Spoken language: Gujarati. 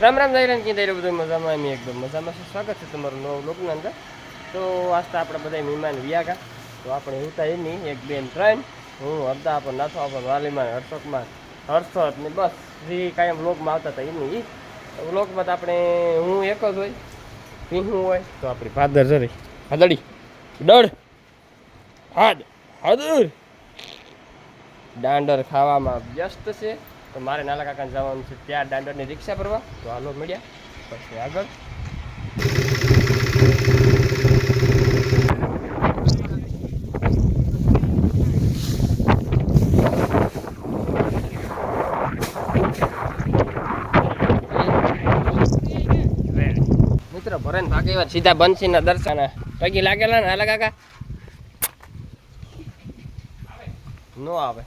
રામ રામ જયરાન કી દઈ બધું મજામાં એમ એકદમ મજામાં છે. સ્વાગત છે તમારું નવું લોકની અંદર. તો આજતા આપણે બધા મહેમાન વ્યાગા તો આપણે ઉતા એની 1 2 3 હું હરદા આપણે નાથો આપણે વાલીમાં હર્ષકમાં હર્ષદ ને બસ જે કાયમ વ્લોગમાં આવતા હતા એની વ્લોગમાં તો આપણે હું એક જ હોય પીહું હોય તો આપણી ભાદર જરી હદડી ડળ હાદ હાદર દાંડર ખાવામાં વ્યસ્ત છે. તો મારે નાના કાકાને જવાનું છે ત્યાં દાંડરની રિક્ષા ભરવા. તો હાલો મળ્યા પછી આગળ. મિત્રો ભરે ને ભાગે સીધા બંસીના દર્શન પગી લાગેલા ને હાલા કાકા નો આવે.